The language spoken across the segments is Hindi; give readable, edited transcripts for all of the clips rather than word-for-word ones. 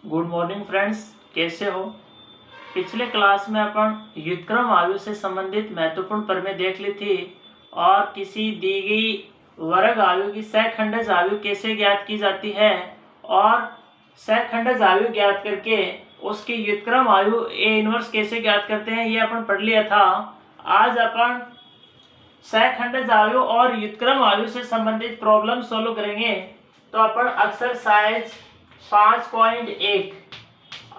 गुड मॉर्निंग फ्रेंड्स, कैसे हो। पिछले क्लास में अपन व्युत्क्रम आयु से संबंधित महत्वपूर्ण प्रमेय देख ली थी और किसी दी गई वर्ग आयु की सहखंडज आयु कैसे ज्ञात की जाती है और सहखंडज आयु ज्ञात करके उसकी व्युत्क्रम आयु ए इनवर्स कैसे ज्ञात करते हैं, ये अपन पढ़ लिया था। आज अपन सहखंडज आयु और व्युत्क्रम आयु से संबंधित प्रॉब्लम सोल्व करेंगे। तो अपन एक्सरसाइज 5.1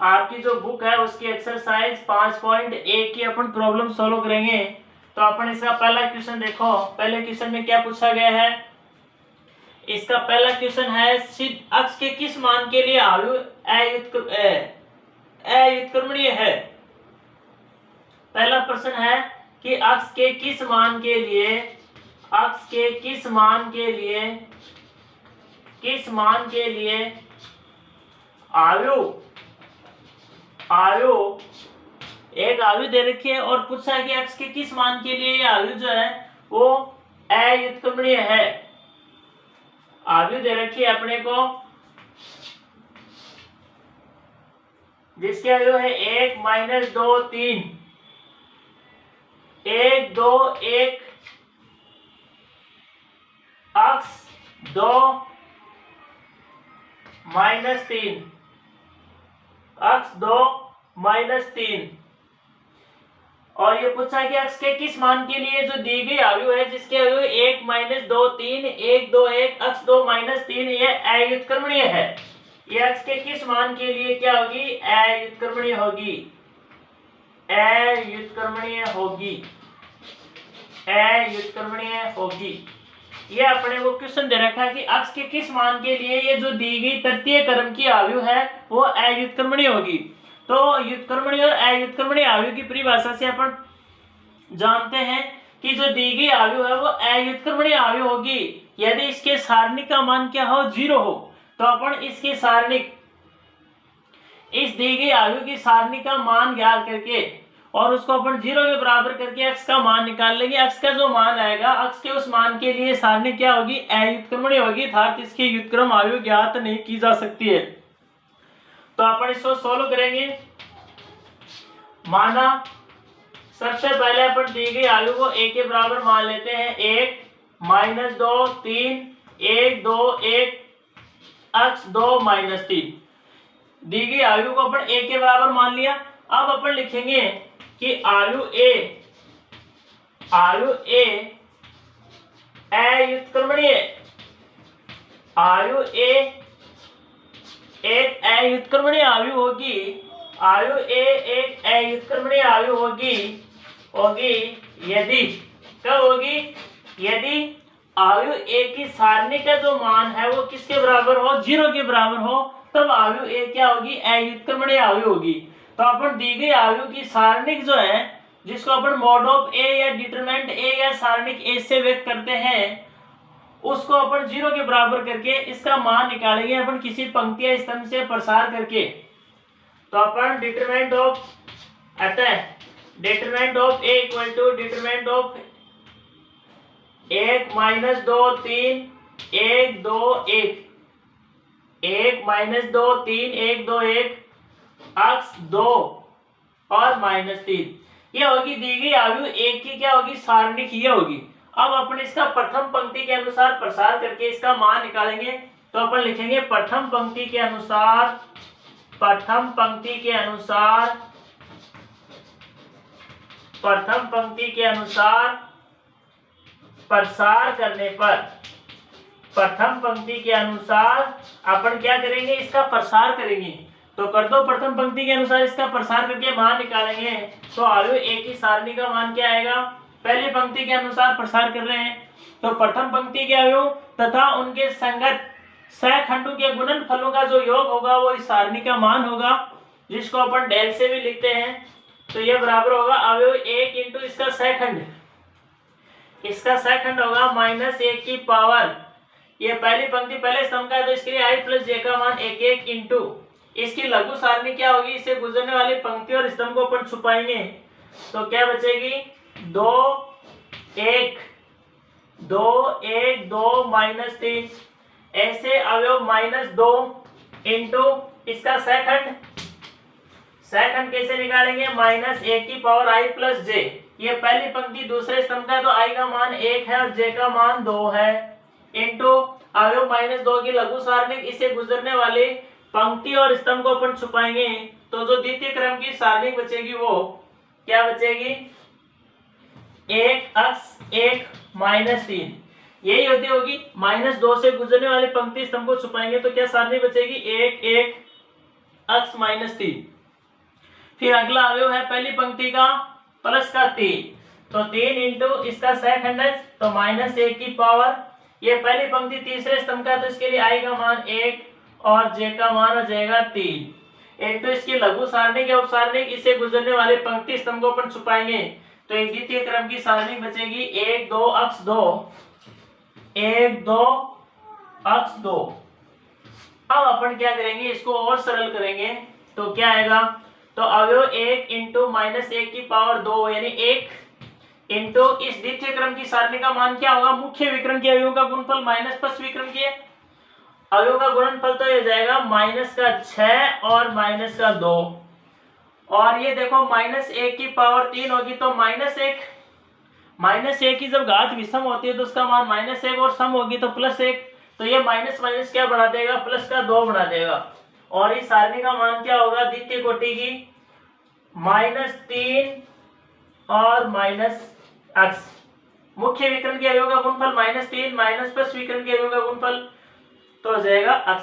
आपकी जो बुक है उसकी एक्सरसाइज 5.1 की अपन प्रॉब्लम सोल्व करेंगे। तो अपन इसका पहला क्वेश्चन देखो। पहले क्वेश्चन में क्या पूछा गया है। इसका पहला क्वेश्चन है सिद्ध अक्ष के किस मान के लिए आयु अव्युत्क्रमणीय है। पहला प्रश्न है कि अक्ष के किस मान के लिए आयु एक आयु दे रखी है और पूछा है कि अक्ष के किस मान के लिए ये आयु जो है वो अव्युत्क्रमणीय है। आयु दे रखी है अपने को जिसकी आयु है 1 - 2 3 1 2 1 अक्ष 2 - 3 अक्ष 2 - 3 और ये पूछा है कि अक्ष के किस मान के लिए जो दी गई आयु है जिसकी आयु 1 - 2 3 1 2 1 अक्ष 2 - 3 ये अव्युत्क्रमणीय है। ये अक्ष के किस मान के लिए क्या होगी, अव्युत्क्रमणीय होगी। ये अपने को क्वेश्चन दे रखा है कि अक्ष के किस मान के लिए ये जो दी गई तृतीय क्रम की आयु है वो अव्युत्क्रमणीय होगी। तो व्युत्क्रमणीय और अव्युत्क्रमणीय आयु की परिभाषा से अपन जानते हैं कि जो दी गई आयु है वो अव्युत्क्रमणीय आयु होगी यदि इसके सारणिक का मान क्या हो, 0 हो। तो अपन इसके सारणिक इस दी गई आयु की सारणिक का मान ज्ञात करके और उसको अपन 0 के बराबर करके अक्ष का मान निकाल लेंगे। अक्ष का जो मान आएगा अक्ष के उस मान के लिए सारणी क्या होगी, अव्युत्क्रमणीय होगी, अर्थात इसकी व्युत्क्रम आयु ज्ञात नहीं की जा सकती है। तो अपन इसको सोल्व करेंगे। माना सबसे पहले अपन दी गई आयु को a के बराबर मान लेते हैं। 1 - 2 3 1 2 1 अक्ष 2 - 3 दी गई आयु को अपन a के बराबर मान लिया। अब अपन लिखेंगे कि आयु a अव्युत्क्रमणीय आयु a एक अव्युत्क्रमणीय आयु होगी। आयु a एक अव्युत्क्रमणीय आयु होगी यदि कब होगी, यदि आयु a की सारणी का जो मान है वो किसके बराबर हो, 0 के बराबर हो, तब आयु a क्या होगी, अव्युत्क्रमणीय आयु होगी। तो अपन दी गई आयु की सारणिक जो है जिसको अपन मॉड ऑफ a या डिटरमिनेंट a या सारणिक a से व्यक्त करते हैं उसको अपन 0 के बराबर करके इसका मान निकालेंगे अपन किसी पंक्ति या स्तंभ से प्रसार करके। तो अपन determinant of a equal to determinant of 1 - 2 3 1 2 1 1 - 2 3 1 2 1 अक्ष 2 और -3 ये होगी दी गई आयु एक की क्या होगी, सारणिक ये होगी। अब अपन इसका प्रथम पंक्ति के अनुसार प्रसार करके इसका मान निकालेंगे। तो अपन लिखेंगे प्रथम पंक्ति के अनुसार प्रसार करने पर प्रथम पंक्ति के अनुसार अपन क्या करेंगे, इसका प्रसार करेंगे। तो कर दो प्रथम पंक्ति के अनुसार इसका प्रसार करके मान निकालेंगे। तो आयु a की सारणी का मान क्या आएगा, पहली पंक्ति के अनुसार प्रसार कर रहे हैं तो प्रथम पंक्ति के आयु तथा उनके संगत सहखंडों के गुणनफलों का जो योग होगा वो इस सारणी का मान होगा जिसको अपन डेल से भी लिखते हैं। तो यह बराबर होगा अवयव 1 इंटू इसका सहखंड होगा -1 की पावर, ये पहली पंक्ति पहले स्तंभ का है तो इसके लिए i + j का मान 1 1 इंटू इसकी लघु सारणी क्या होगी, इसे गुजरने वाली पंक्ति और स्तंभ को अपन छुपाएंगे तो क्या बचेगी, 2 1 2 1 2 -3 ऐसे अवयव -2 इंटू इसका सेकंड कैसे निकालेंगे? माइनस ए की पावर आई प्लस जे। ये पहली पंक्ति दूसरे स्तंभ का, तो आई का मान 1 है और जे का मान 2 है, इनटू अवयव -2 की लघु सारणिक, इसे गुजरने वाली पंक्ति और स्तंभ को अपन छुपाएंगे, तो जो द्वितीय क्रम की सारणिक बचेगी वो क्या बचेगी? 1 अक्स 1 -3, यही होती होगी। -2 से गुजरने वाली पंक्ति स्तंभ को छुपाएंगे तो क्या सारणी बचेगी? 1 1 अक्स -3। फिर अगला अवयव है पहली पंक्ति का प्लस का 3, तो 3 इंटू इसका सेकंड, तो -1 की पावर, ये पहली पंक्ति तीसरे स्तंभ का, तो इसके लिए आई का मान 1 और जे का मान हो जाएगा 3, इंटू इसकी लघु सारणिक या उपसारणिक, इसे गुजरने वाले पंक्ति स्तंभ को अपन छुपाएंगे, तो एक द्वितीय क्रम की सारणिक बचेगी 1 2 अक्स 2 1 2 अक्स 2। अब अपन क्या करेंगे, इसको और सरल करेंगे, तो क्या आएगा? तो अवयव 1 इंटू -1 की पावर 2 यानी 1 इंटू इस द्वितीय क्रम की सारणी का मान क्या होगा? मुख्य विकर्ण के अवयवों का गुणनफल माइनस पश्च विकर्ण के अवयव का गुणनफल, तो ये जाएगा -6 और -2, और ये देखो -1 की पावर 3 होगी, तो -1 की जब घात विषम होती है तो उसका मान -1 और सम होगी तो +1, तो ये माइनस माइनस क्या बढ़ा देगा? प्लस का 2 बढ़ा देगा, और इस सारणी का मान क्या होगा द्वितीय कोटि की? -3 और -x। मुख्य विकर्ण के अवयव का गुणनफल -3 माइनस प्लस विकर्ण के अवयव का गुणनफल तो हो जाएगा x।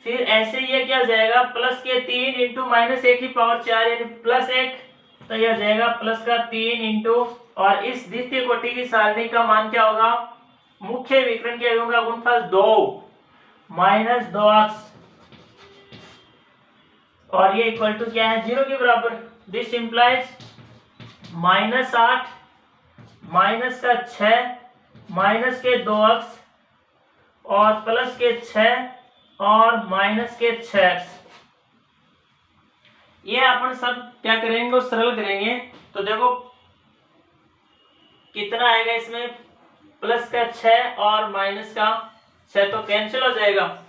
फिर ऐसे ये क्या जाएगा? प्लस के 3 इंटू -1 की पावर 4 यानी +1, तो यह जाएगा प्लस का 3 इंटू, और इस द्वितीय कोटि की सारणी का मान क्या होगा? मुख्य विकर्ण के अवयवों का गुणनफल 2 -2x, और ये इक्वल टू क्या है? 0 के बराबर। दिस इंप्लाइज -8 माइनस का 6 माइनस के 2x और प्लस के 6 और माइनस के 6x। ये अपन सब क्या करेंगे? सरल करेंगे, तो देखो कितना आएगा इसमें? प्लस का 6 और माइनस का 6 तो कैंसिल हो जाएगा,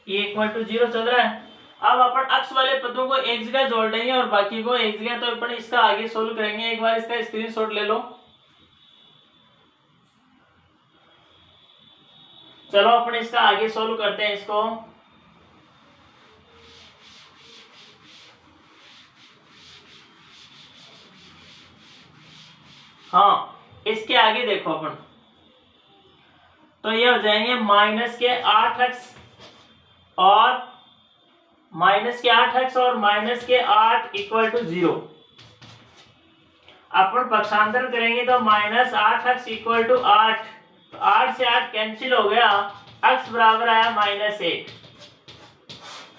ये इक्वल टू 0 चल रहा है। अब अपन अक्स वाले पदों को एक जगह जोड़ लेंगे और बाकी को एक जगह, तो अपन इसका आगे सोल्व करेंगे। एक बार इसका स्क्रीनशॉट ले लो। चलो अपन इसका आगे सोल्व करते हैं इसको। हाँ, इसके आगे देखो अपन, तो ये हो जाएंगे माइनस के 8x और माइनस के 8 इक्वल टू 0। अपन पक्षांतर करेंगे तो -8x इक्वल टू 8, तो 8 से 8 कैंसिल हो गया, x बराबर आया -1।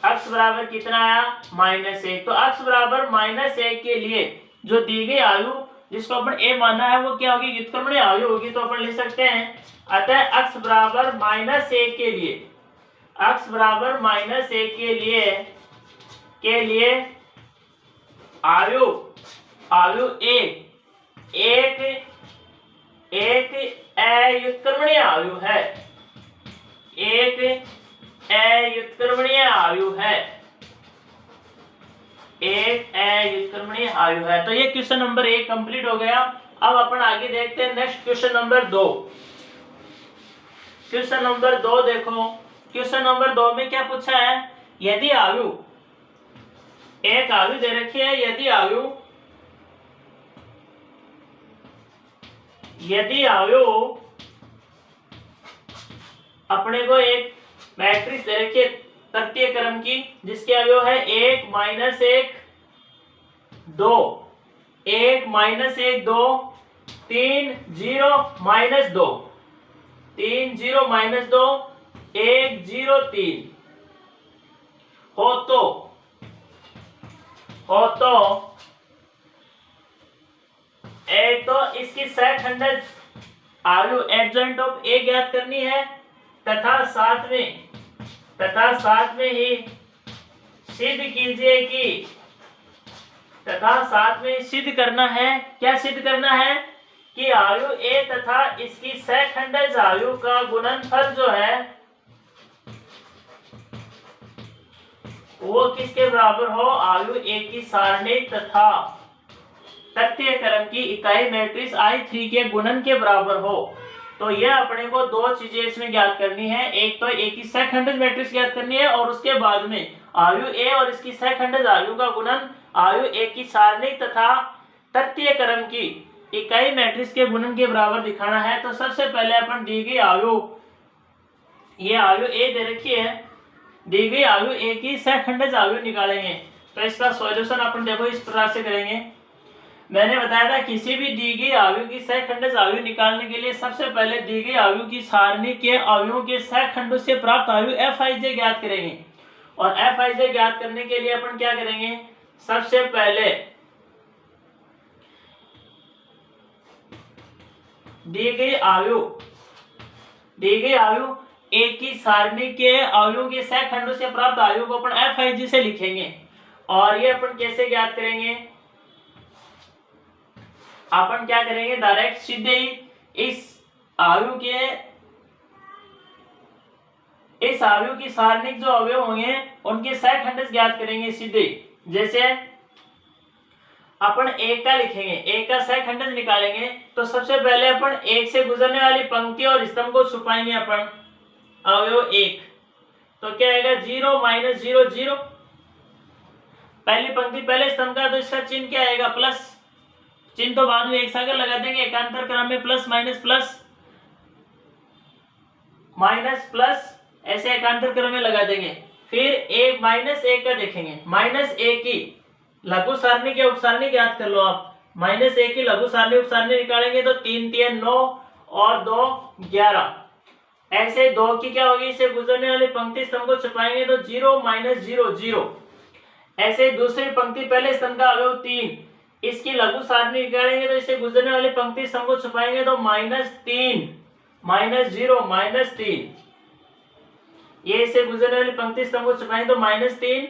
x बराबर कितना आया? -1। तो x बराबर -1 के लिए जो दी गई आयु जिसको अपन a माना है वो क्या होगी? व्युत्क्रमणीय आयु होगी, तो अपन लिख सकते हैं अतः x बराबर -1 के लिए, x बराबर -1 के लिए आयु a एक अव्युत्क्रमणीय आयु है, एक अव्युत्क्रमणीय आयु है। तो ये क्वेश्चन नंबर 1 कंप्लीट हो गया। अब अपन आगे देखते हैं next question number 2। Question number 2 देखो, क्वेश्चन नंबर 2 में क्या पूछा है? यदि आयु, एक आयु दे रखी है, यदि आयु अपने को एक मैट्रिक्स दे रखी है तृतीय क्रम की, जिसके अवयव है 1 -1 2 1 -1 2 3 0 -2 3 0 -2 1 0 3 हो तो एक तो इसकी सहखंडज आयु एडजॉइंट ऑफ ए ज्ञात करनी है, तथा साथ में ही सिद्ध कीजिए कि, सिद्ध करना है, क्या सिद्ध करना है? कि आयु ए तथा इसकी सहखंडज आयु का गुणनफल जो है वो किसके बराबर हो, अवयव ए की सारणी तथा तृतीय क्रम की इकाई मैट्रिक्स I3 के गुणन के बराबर हो। तो यह अपने को दो चीजें इसमें ज्ञात करनी है, एक तो ए की सहखंडज मैट्रिक्स ज्ञात करनी है और उसके बाद में अवयव ए और इसकी सहखंडज अवयव का गुणन अवयव ए की सारणी तथा तृतीय क्रम की इकाई मैट्रिक्स के गुणन के बराबर दिखाना है। तो सबसे पहले अपन दी गई अवयव, ये अवयव ए दे रखी है, दी गई अवयव ए की सहखंडज अवयव निकालेंगे। तो इसका सॉल्यूशन अपन देखो इस प्रकार से करेंगे। मैंने बताया था किसी भी दी गई अवयव की सहखंडज अवयव निकालने के लिए सबसे पहले दी गई अवयव की सारणी के अवयवों के सहखंडों से प्राप्त अवयव Fij ज्ञात करेंगे। और Fij ज्ञात करने के लिए अपन क्या करेंगे, सबसे पहले दी गई अवयव ए की सारणी के अवयवों के सहखंडों से प्राप्त अवयव को अपन Fij से लिखेंगे। और ये अपन कैसे ज्ञात करेंगे, अपन क्या करेंगे, डायरेक्ट सीधे ही इस अवयव की सारणिक जो अवयव होंगे उनके सहखंडज ज्ञात करेंगे सीधे। जैसे अपन एक का लिखेंगे, एक का सहखंडज निकालेंगे तो सबसे पहले अपन एक से गुजरने वाली पंक्ति और स्तंभ को छुपाएंगे अपन अवयव एक। तो क्या आएगा, 0 - 0 0, पहली पंक्ति पहले स्तंभ का, तो इसका चिन्ह क्या आएगा, प्लस। चिन्ह तो बाद में एक सागर लगा देंगे, एकांतर क्रम में plus minus plus minus plus ऐसे एकांतर क्रम में लगा देंगे। फिर एक -1 का देखेंगे, -1 की लघु सारणी के उपसारणी ज्ञात कर लो आप। -1 की लघु सारणी उपसारणी निकालेंगे तो 3 3 9 और 2 11। ऐसे 2 की क्या होगी, इसे गुजरने वाली पंक्ति स्तंभ को छुपाएंगे तो 0 - 0 0। ऐसे दूसरी पंक्ति पहले स्तंभ का अवयव 3, इसकी लघु सारणी निकालेंगे तो इसे गुजरने वाली पंक्ति स्तंभ को छुपाएंगे तो -3 -0 -3। ये इसे गुजरने वाली पंक्ति स्तंभ को छुपाएंगे तो -3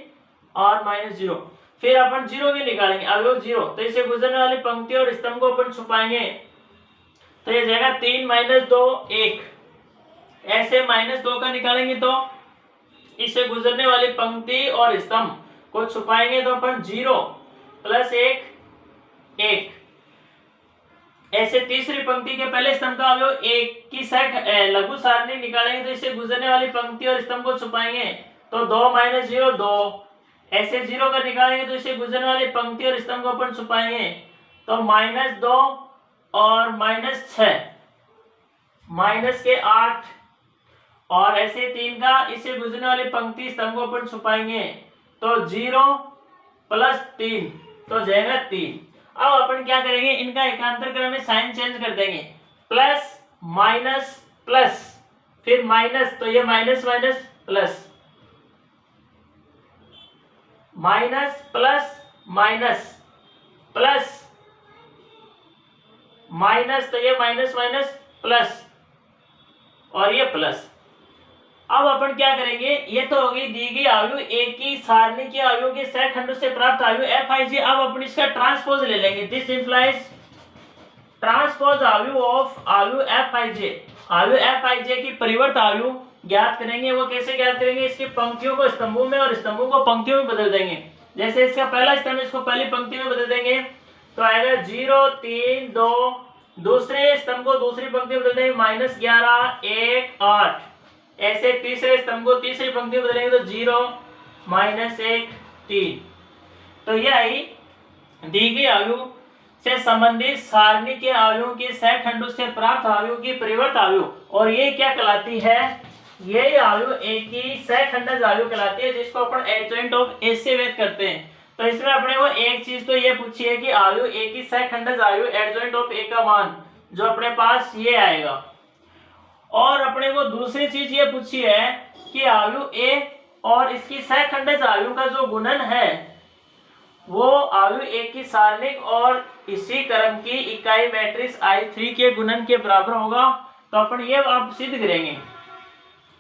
और -0। फिर अपन 0 की निकालेंगे, अवयव 0, तो इसे गुजरने वाली पंक्ति और स्तंभ को अपन छुपाएंगे तो ये जाएगा 3 - 2 1। ऐसे -2 का निकालेंगे तो इसे गुजरने वाली पंक्ति और स्तंभ को छुपाएंगे तो अपन 0 + 1 1। ऐसे तीसरी पंक्ति के पहले स्तंभ का अवयव 1 की लघु सारणी निकालेंगे तो इसे गुजरने वाली पंक्ति और स्तंभ को छुपाएंगे तो 2 - 0 2। ऐसे 0 का निकालेंगे तो इसे गुजरने वाली पंक्ति और स्तंभ को अपन छुपाएंगे तो -2 और -6 -8। और ऐसे 3 का इसे गुजरने वाली पंक्ति स्तंभ को अपन छुपाएंगे तो 0 + 3, तो जाएगा 3। अब अपन क्या करेंगे, इनका एकांतर क्रम में साइन चेंज कर देंगे, प्लस माइनस प्लस फिर माइनस, तो ये minus minus plus, minus plus minus plus minus, तो ये माइनस माइनस प्लस और ये प्लस। अब अपन क्या करेंगे, ये तो होगी दी गई अवयव ए की सारणी के अवयव के सहखंडों से प्राप्त अवयव Fij। अब अपन इसका ट्रांसपोज ले लेंगे, दिस इंप्लाइज ट्रांसपोज अवयव ऑफ अवयव Fij। अवयव Fij की परिवर्त अवयव ज्ञात करेंगे। वो कैसे ज्ञात करेंगे, इसकी पंक्तियों को स्तंभों में और स्तंभों को पंक्तियों में बदल देंगे। जैसे इसका पहला स्तंभ, इसको पहली पंक्ति में बदल देंगे तो आएगा 0 3 2। दूसरे स्तंभ को दूसरी पंक्ति में बदल देंगे -11 1 8। ऐसे तीसरे स्तंभ को तीसरी पंक्ति में बदलेंगे तो 0 -1 3। तो यह आई दी गई अवयव से संबंधित सारणी के अवयवों के सहखंडों से प्राप्त अवयव की परिवर्त अवयव। और ये क्या कहलाती है, ये अवयव ए की सहखंडज अवयव कहलाती है, जिसको अपन एडजॉइंट ऑफ ए से व्यक्त करते हैं। तो इसमें अपने को एक चीज तो ये पूछी है कि अवयव ए की सहखंडज अवयव एडजॉइंट ऑफ ए का मान जो अपने पास ये आएगा। और अपने को दूसरी चीज ये पूछी है कि अवयव ए और इसकी सहखंडज अवयव का जो गुणन है वो अवयव ए की सारणिक और इसी क्रम की इकाई मैट्रिक्स I3 के गुणन के बराबर होगा। तो अपन ये आप सिद्ध करेंगे।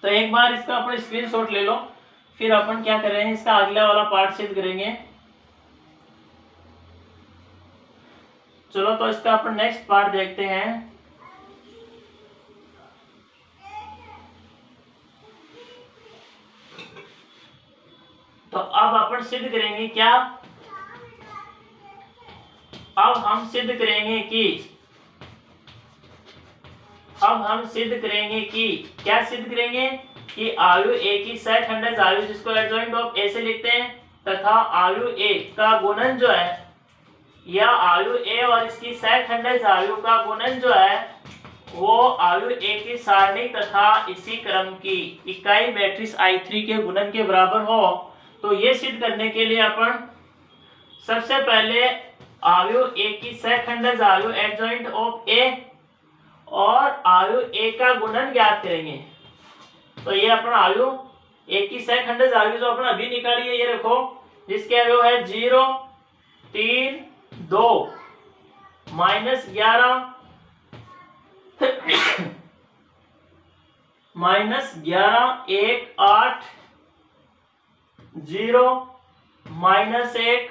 तो एक बार इसका अपन स्क्रीनशॉट ले लो, फिर अपन क्या कर रहे हैं, इसका अगला वाला पार्ट सिद्ध करेंगे। चलो तो इसका अपन नेक्स्ट पार्ट देखते हैं। तो अब अपन सिद्ध करेंगे क्या, अब हम सिद्ध करेंगे कि क्या सिद्ध करेंगे कि आयु ए की सहखंडज आयु, जिसको एडजॉइंट ऑफ ए से लिखते हैं, तथा आयु ए का गुणन जो है, या आयु ए और इसकी सहखंडज आयु का गुणन जो है वो आयु ए की सारणी तथा इसी क्रम की इकाई मैट्रिक्स I3 के गुणन के बराबर हो। तो ये सिद्ध करने के लिए अपन सबसे पहले आयु ए की सहखंडज आयु एडजॉइंट ऑफ ए और आयु ए का गुणन ज्ञात करेंगे। तो ये अपन आयु ए की सहखंडज आयु जो अपन अभी निकाली है, ये रखो, जिसके अवयव है 0, 3, 2, -11, -11, 1, 8, 0, -1,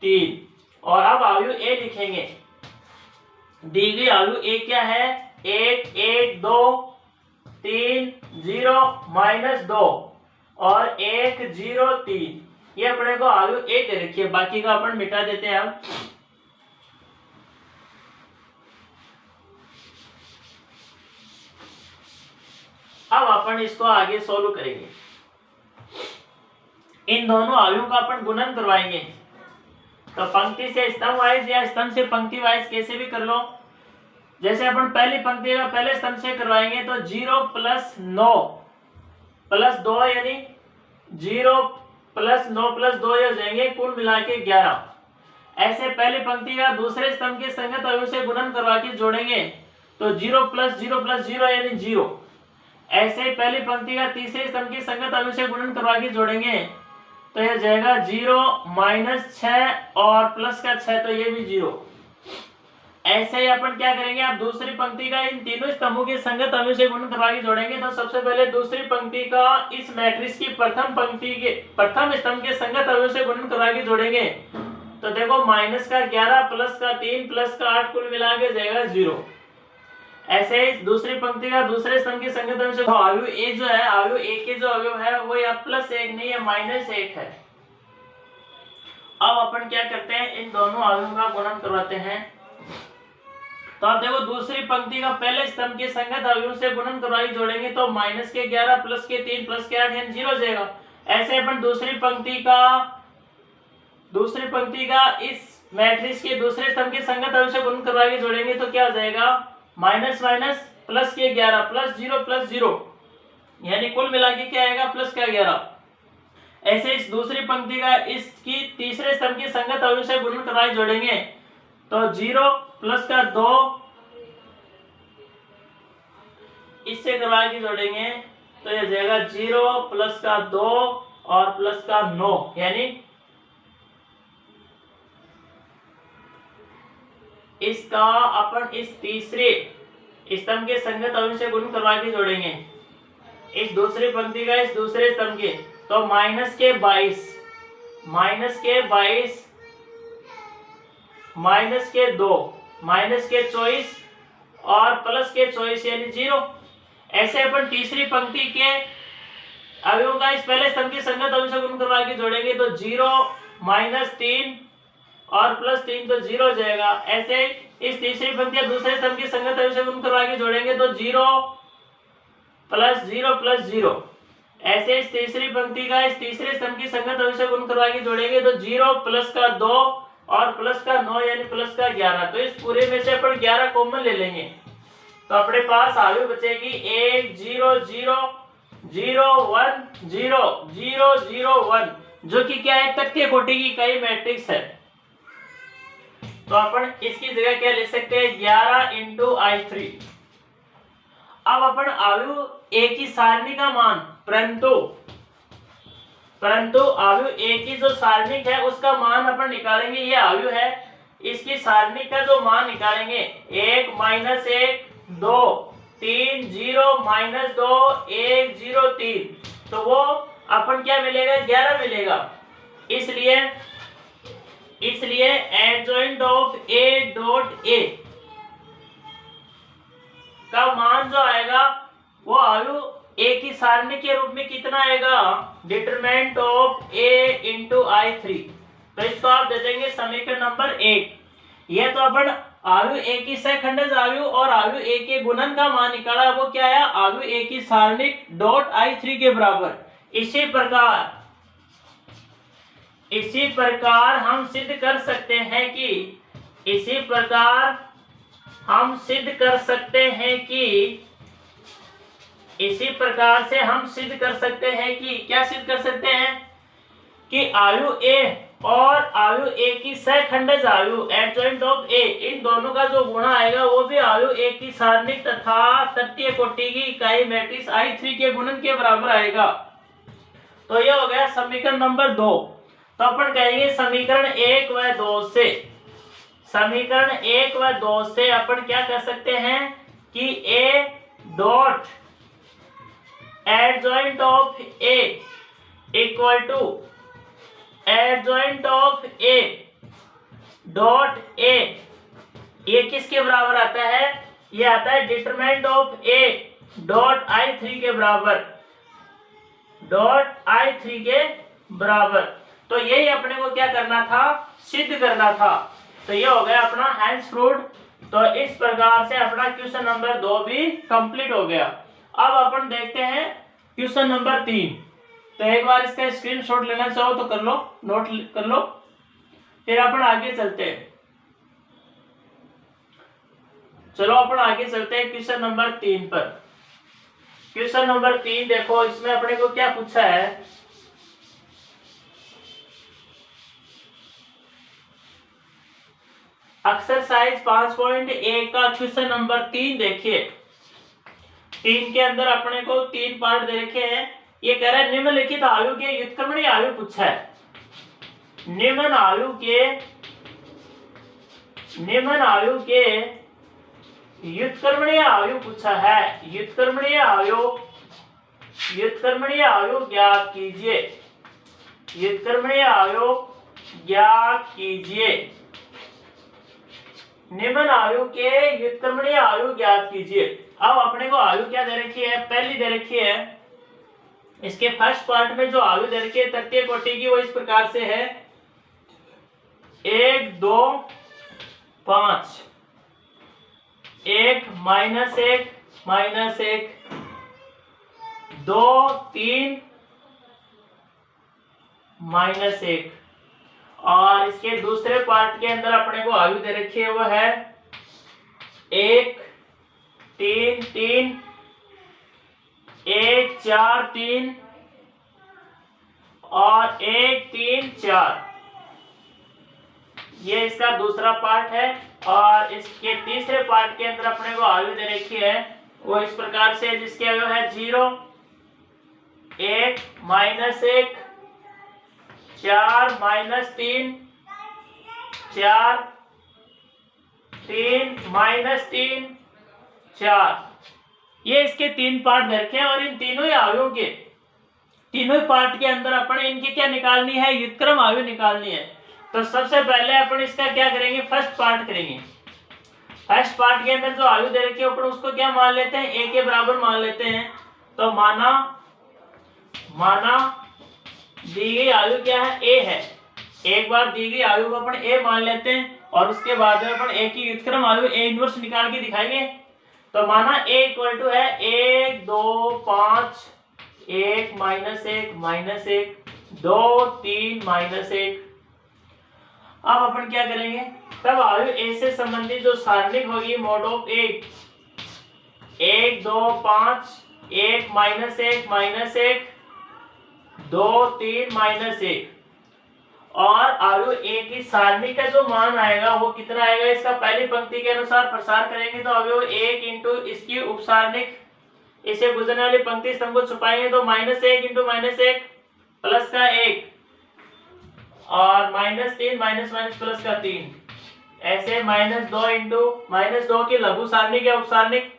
3। और अब आयु ए लिखेंगे। दी गई आयु ए क्या है, 1, 1, 2, 3, 0, -2 और 1, 0, 3। ये अपने को आयु ए दे रखी है, बाकी का अपन मिटा देते हैं। अब अपन इसको आगे सोल्व करेंगे। इन दोनों आयुओं का अपन गुणन करवाएंगे। तो पंक्ति से स्तंभ वाइज या स्तंभ से पंक्ति वाइज कैसे भी कर लो। जैसे अपन पहली पंक्ति का पहले स्तंभ से करवाएंगे तो 0 + 9 + 2 यानी 0 + 9 + 2 हो जाएंगे, कुल मिला के 11। ऐसे पहली पंक्ति का दूसरे स्तंभ के संगत अवयव से गुणन करवा के जोड़ेंगे तो 0 + 0 + 0 यानी 0। ऐसे पहली पंक्ति का तीसरे स्तंभ के संगत अवयव से गुणन करवा के जोड़ेंगे तो यह जाएगा 0 -6 और प्लस का 6, तो ये भी 0। ऐसे ही अपन क्या करेंगे, आप दूसरी पंक्ति का इन तीनों स्तंभों के संगत अवयव से गुणन करवा के जोड़ेंगे तो सबसे पहले दूसरी पंक्ति का इस मैट्रिक्स की प्रथम स्तंभ के संगत अवयव से गुणन करवा के जोड़ेंगे तो देखो -11 प्लस का 3 प्लस का 8 कुल मिला के जाएगा 0। ऐसे ही दूसरी पंक्ति का दूसरे स्तंभ के संगत अवयव से आयु ए जो है, आयु ए के जो अवयव है वो या +1 नहीं है -1 है। अब अपन क्या करते हैं, इन दोनों अवयवों का गुणन करवाते हैं। तो आप देखो दूसरी पंक्ति का पहले स्तंभ के संगत अवयव से गुणन करवाई जोड़ेंगे तो -11 प्लस के 3 प्लस के 8 यानी 0 हो जाएगा। ऐसे अपन दूसरी पंक्ति का इस मैट्रिक्स के दूसरे स्तंभ के संगत अवयव से गुणन करवा के जोड़ेंगे तो क्या हो जाएगा, माइनस प्लस के 11 +0 +0 यानी कुल मिला के क्या आएगा, प्लस का 11। ऐसे इस दूसरी पंक्ति का इसकी तीसरे स्तंभ के संगत अवयव से गुणन करवाई जोड़ेंगे तो 0 प्लस का 2 इससे करवा के जोड़ेंगे तो यह जाएगा 0 प्लस का 2 और प्लस का 9 यानी इसका अपन इस तीसरे स्तंभ के संगत अवयव से गुणन करवा के जोड़ेंगे इस दूसरी पंक्ति का इस दूसरे स्तंभ के तो -22 -2 -24 और प्लस के 24 यानी 0। ऐसे अपन तीसरी पंक्ति के अवयवों का इस पहले स्तंभ के संगत अवयव से गुणन करवा के जोड़ेंगे तो 0 -3 और +3 तो 0 हो जाएगा। ऐसे इस तीसरी पंक्ति या दूसरे स्तंभ के संगत अवयव से गुणन करवा के जोड़ेंगे तो 0 + 0 + 0। ऐसे इस तीसरी पंक्ति का इस तीसरे स्तंभ के संगत अवयव से गुणन करवा के जोड़ेंगे तो 0 प्लस का 2 और प्लस का 9 यानी प्लस का 11। तो इस पूरे में से अपन 11 कॉमन ले लेंगे तो अपने पास आयु बचेगी 1 0 0 0 1 0 0 0 1 जो कि क्या है, तथ्य कोटि की इकाई मैट्रिक्स है। तो अपन इसकी जगह क्या ले सकते हैं, 11 × I3। अब अपन आयु ए की सारणी का मान परंतु आयु ए की जो सारणिक है उसका मान अपन निकालेंगे। ये आयु है, इसकी सारणिक का जो मान निकालेंगे 1 -1 2 3 0 -2 1 0 3 तो वो अपन क्या मिलेगा, 11 मिलेगा। इसलिए एडजॉइंट ऑफ A.A का मान जो आएगा वो आयु ए की सारणी के रूप में कितना आएगा, determinant of A into I3। तो इसको आप दे देंगे समीकरण नंबर 1। ये तो अपन आयु ए की सहखंडज आयु और आयु ए के गुणन का मान निकाला, वो क्या आया, आयु ए की सारणिक डॉट I3 के बराबर। इसी प्रकार हम सिद्ध कर सकते हैं कि इसी प्रकार हम सिद्ध कर सकते हैं कि क्या सिद्ध कर सकते हैं कि आयु ए और आयु ए की सहखंडज आयु एडजॉइंट ऑफ ए, इन दोनों का जो गुणा आएगा वो भी आयु ए की सारणिक तथा तृतीय कोटि की इकाई मैट्रिक्स I3 के गुणन के बराबर आएगा। तो ये हो गया समीकरण नंबर 2। तो अपन कहेंगे समीकरण 1 व 2 से अपन क्या कर सकते हैं कि a dot adjoint of a equal to adjoint of a dot a, ये किसके बराबर आता है, ये आता है determinant of a dot I3 के बराबर, तो यही अपने को क्या करना था, सिद्ध करना था। तो ये हो गया अपना हैंड्स फ्रूट। तो इस प्रकार से अपना क्वेश्चन नंबर 2 भी कंप्लीट हो गया। अब अपन देखते हैं क्वेश्चन नंबर 3। तो एक बार इसका स्क्रीनशॉट लेना चाहो तो कर लो, नोट कर लो, फिर अपन आगे चलते हैं। चलो अपन आगे चलते हैं क्वेश्चन नंबर 3 पर। क्वेश्चन नंबर 3 देखो, इसमें अपने को क्या पूछा है, एक्सरसाइज 5.1 का क्वेश्चन नंबर 3 देखिए। 3 के अंदर अपने को 3 पार्ट दे रखे हैं। ये कह रहा है निम्नलिखित आयु के व्युत्क्रमणीय आयु पूछा है। निम्न आयु के व्युत्क्रमणीय आयु पूछा है। व्युत्क्रमणीय आयु ज्ञात कीजिए। निम्न आयु के व्युत्क्रमणीय आयु ज्ञात कीजिए। अब अपने को आयु क्या दे रखी है, पहली दे रखी है। इसके फर्स्ट पार्ट में जो आयु दे रखी है तृतीय कोटि की, वो इस प्रकार से है 1 2 5, 1 -1 -1, 2 3 -1। और इसके दूसरे पार्ट के अंदर अपने को आयु दे रखी है, वो है 1 3 3, 1 4 3 और 1 3 4। ये इसका दूसरा पार्ट है। और इसके तीसरे पार्ट के अंदर अपने को आयु दे रखी है, वो इस प्रकार से, जिसकी आयु है 0 1 -1 4 -3 4 3 -3 4। ये इसके 3 पार्ट दे रखे हैं। और इन तीनों ही आयुओं के तीनों पार्ट के अंदर अपन इनकी क्या निकालनी है, व्युत्क्रम आयु निकालनी है। तो सबसे पहले अपन इसका क्या करेंगे, फर्स्ट पार्ट करेंगे। फर्स्ट पार्ट के अंदर जो आयु दे रखी है अपन उसको क्या मान लेते हैं, ए के बराबर मान लेते हैं। तो माना दी गई आयु क्या है, ए है। एक बार दी गई आयु को अपन ए मान लेते हैं और उसके बाद में अपन ए की व्युत्क्रम आयु ए इनवर्स निकाल के दिखाएंगे। तो माना ए इक्वल टू है 1 2 5 1 -1 2 3 -1। अब अपन क्या करेंगे, तब आयु ए से संबंधित जो सारणिक होगी मोड ऑफ 1 2 5 1 -1 2 3 -1। और आयु ए की सारणी का जो मान आएगा वो कितना आएगा, इसका पहली पंक्ति के अनुसार प्रसार करेंगे तो अवयव 1 इंटू इसकी उपसारणिक, इसे गुजरने वाली पंक्ति स्तंभ को छुपाएंगे तो -1 इंटू -1 प्लस का 1 और -3 माइनस प्लस का 3, ऐसे -2 इंटू -2 की लघु सारणी के उपसारणिक,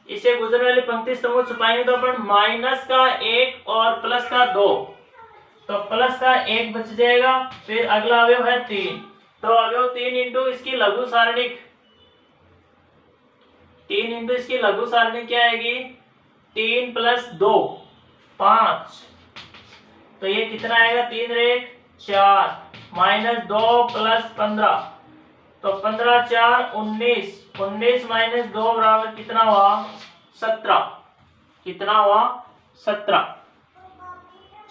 इसे गुजरने वाली पंक्ति स्तंभ को छुपाएंगे तो अपन माइनस का 1 और प्लस का 2, तो प्लस का 1 बच जाएगा। फिर अगला अवयव है 3, तो अवयव 3 इंटू इसकी लघु सारणिक, 3 इंटू इसकी लघु सारणी क्या आएगी 3 + 2 5, तो ये कितना आएगा 3 रेख 4 -2 + 15, तो 15 4 19, 19 - 2 बराबर कितना हुआ 17, कितना हुआ 17,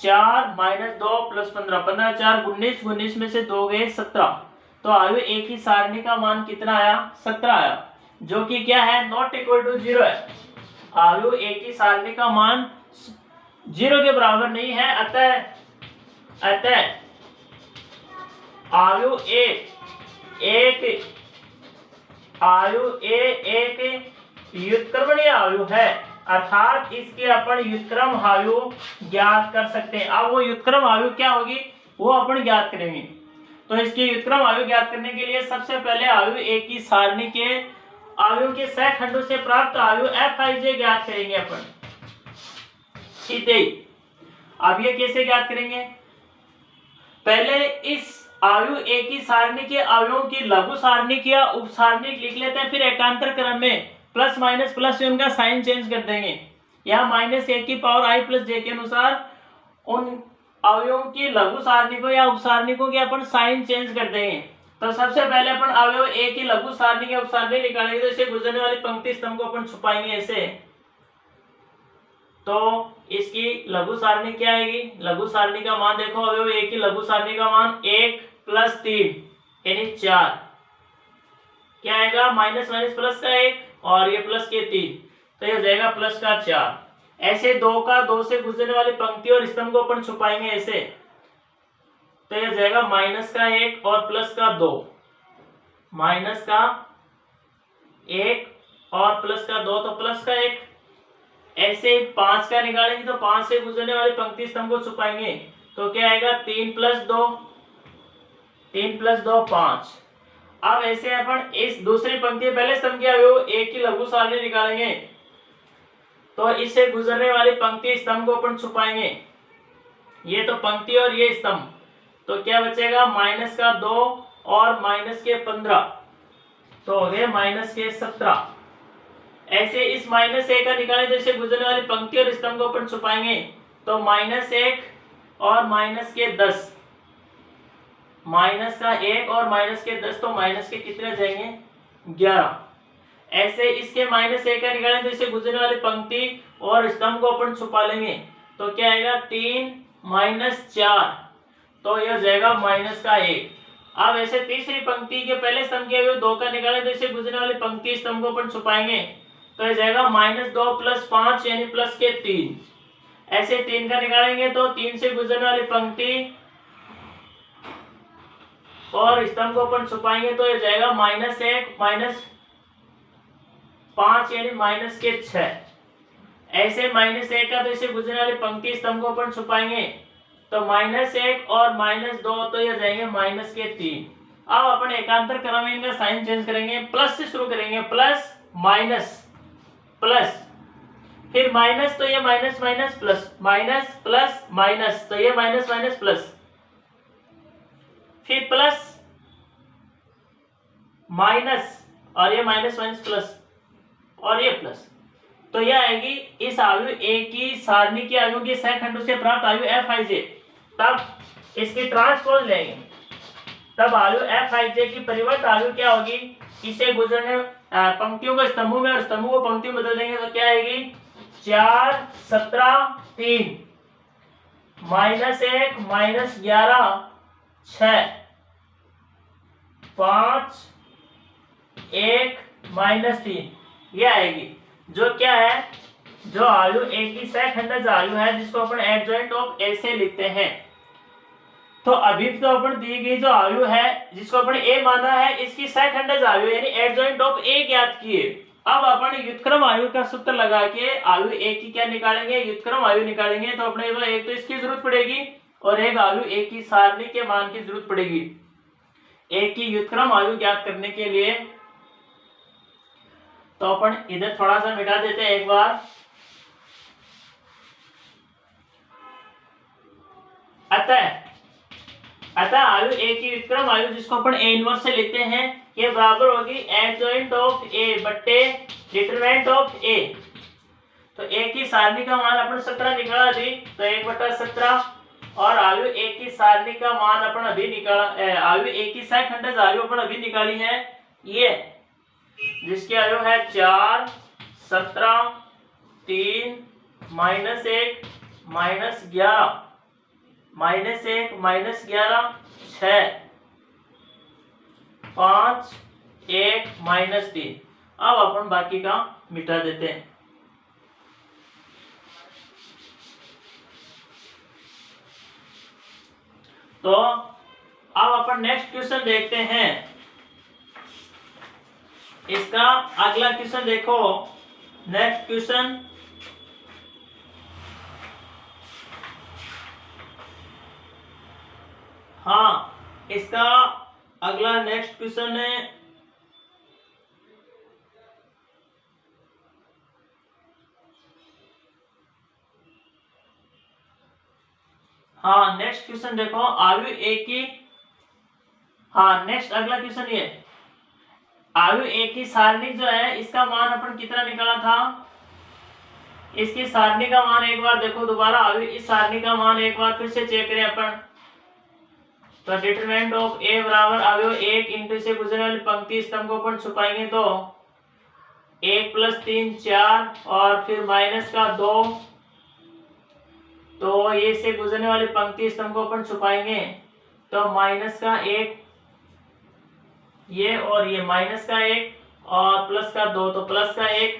4 - 2 + 15, 15 4 19, 19 में से 2 गए 17, तो आयु ए की सारणी का मान कितना आया 17 आया, जो कि क्या है नॉट इक्वल टू 0 है। आयु ए की सारणी का मान 0 के बराबर नहीं है, अतः आयु ए एक व्युत्क्रमणीय आयु है, अर्थात इसके अपन व्युत्क्रम आयु ज्ञात कर सकते हैं। अब वो व्युत्क्रम आयु क्या होगी वो अपन ज्ञात करेंगे। तो इसकी व्युत्क्रम आयु ज्ञात करने के लिए सबसे पहले आयु ए की सारणी के आयु के सहखंडों से प्राप्त आयु Fij ज्ञात करेंगे अपन सीधे ही। अब ये कैसे ज्ञात करेंगे, पहले इस आयु ए की सारणी के आयुओं की लघु सारणी या उप सारणी लिख लेते हैं, फिर एकांतर क्रम में प्लस माइनस प्लस से उनका साइन चेंज कर देंगे। यहाँ -1 की पावर i + j के अनुसार उन अवयवों की लघु सारणी को या उप सारणी को क्या अपन साइन चेंज कर देंगे। तो सबसे पहले अपन अवयव ए की लघु सारणी या उप सारणी निकालेंगे, तो इसे गुजरने वाली पंक्ति स्तंभ को अपन छुपाएंगे ऐसे। तो इसकी लघु सारणी क्या आएगी, लघु सारणी का मान देखो, अवयव ए की लघु सारणी का मान 1 + 3 यानी 4, क्या आएगा माइनस माइनस प्लस का 1 और ये प्लस के 3, तो ये हो जाएगा प्लस का 4। ऐसे 2 का 2 से गुजरने वाली पंक्ति और स्तंभ को अपन छुपाएंगे ऐसे, तो ये हो जाएगा माइनस का 1 और प्लस का 2, माइनस का 1 और प्लस का 2 तो प्लस का 1। ऐसे 5 का निकालेंगे तो 5 से गुजरने वाली पंक्ति स्तंभ को छुपाएंगे, तो क्या आएगा 3 + 2, 3 + 2 5। अब ऐसे अपन इस दूसरी पंक्ति पहले स्तंभ के अवयव ए की लघु सारणी निकालेंगे, तो इससे गुजरने वाली पंक्ति स्तंभ को अपन छुपाएंगे, ये तो पंक्ति और ये स्तंभ, तो क्या बचेगा -2 और -15, तो हो गए -17। ऐसे इस -1 का निकालें तो इससे गुजरने वाली पंक्ति और स्तंभ को अपन छुपाएंगे, तो -1 और -10, -1 और -10, तो माइनस के कितने जाएंगे 11। ऐसे इसके -1 का निकालें तो इससे गुजरने वाली पंक्ति और स्तंभ को अपन छुपा लेंगे, तो क्या आएगा 3 - 4, तो यह हो जाएगा -1। अब ऐसे तीसरी पंक्ति के पहले स्तंभ के अवयव 2 का निकालें तो इससे गुजरने वाली पंक्ति स्तंभ को अपन छुपाएंगे, तो यह जाएगा -2 + 5 यानी प्लस के 3। ऐसे 3 का निकालेंगे तो 3 से गुजरने वाली पंक्ति और स्तंभ को अपन छुपाएंगे, तो यह जाएगा -1 - 5 यानी -6। ऐसे -1 का तो इसे गुजरने वाली पंक्ति स्तंभ को अपन छुपाएंगे, तो -1 और -2, तो यह जाएंगे -3। अब अपन एकांतर क्रम में इनका साइन चेंज करेंगे, प्लस से शुरू करेंगे, प्लस माइनस प्लस, फिर माइनस तो ये minus minus plus, minus plus minus तो ये माइनस माइनस प्लस, फिर प्लस माइनस और ये माइनस माइनस प्लस और ये प्लस, तो यह आएगी इस आयु ए की सारणी की आयु के सहखंडों से प्राप्त आयु Fij। तब इसकी ट्रांसपोज लेंगे, तब आयु Fij की परिवर्त आयु क्या होगी, इसे गुजरने पंक्तियों को स्तंभों में और स्तंभों को पंक्तियों में बदल देंगे, तो क्या आएगी 4 17 3 -1 -11 6 5 1 -3, ये आएगी, जो क्या है, जो आयु ए की सहखंडज आयु है, जिसको अपन एडजॉइंट ऑफ ए से लिखते हैं। तो अभी तो अपन दी गई जो आयु है जिसको अपन ए माना है, इसकी सहखंडज आयु यानी एडजॉइंट ऑफ ए ज्ञात किए। अब अपन व्युत्क्रम आयु का सूत्र लगा के आयु ए की क्या निकालेंगे, व्युत्क्रम आयु निकालेंगे, तो अपने तो एक तो इसकी जरूरत पड़ेगी और एक आयु ए की सारणी के मान की जरूरत पड़ेगी। ए की व्युत्क्रम आयु ज्ञात करने के लिए तो अपन इधर थोड़ा सा मिटा देते हैं एक बार। अतः आयु ए की व्युत्क्रम आयु जिसको अपन ए इनवर्स से लिखते हैं, ये बराबर होगी एडजॉइंट ऑफ ए बट्टे डिटरमिनेंट ऑफ ए। तो एक ही सारणी का मान अपन 17 निकाला थी, तो 1/17 और आयु एक ही सारणी का मान अपन अभी निकाला, आयु एक ही सैखंडज आयु अपन अभी निकाली है ये, जिसकी आयु है 4, 17, 3, -1, -11, -1, -11, 6, 5, 1, -3। अब अपन बाकी का मिटा देते हैं। तो अब अपन नेक्स्ट क्वेश्चन देखते हैं। इसका अगला क्वेश्चन देखो, नेक्स्ट क्वेश्चन हाँ, इसका अगला नेक्स्ट क्वेश्चन है, हाँ नेक्स्ट क्वेश्चन देखो, आयु एक ही, हाँ नेक्स्ट अगला क्वेश्चन ये, आयु एक ही सारणी जो है इसका मान अपन कितना निकाला था, इसकी सारणी का मान एक बार देखो दोबारा, आयु इस सारणी का मान एक बार फिर से चेक करें अपन। तो डिटरमिनेंट ऑफ ए बराबर आयु 1 इंटू से गुजरने वाली पंक्ति स्तंभ को अपन छुपाएंगे तो 1 + 3 4 और फिर माइनस का 2, तो ये से गुजरने वाली पंक्ति स्तंभ को अपन छुपाएंगे तो माइनस का 1 ये और ये माइनस का 1 और प्लस का 2, तो प्लस का 1,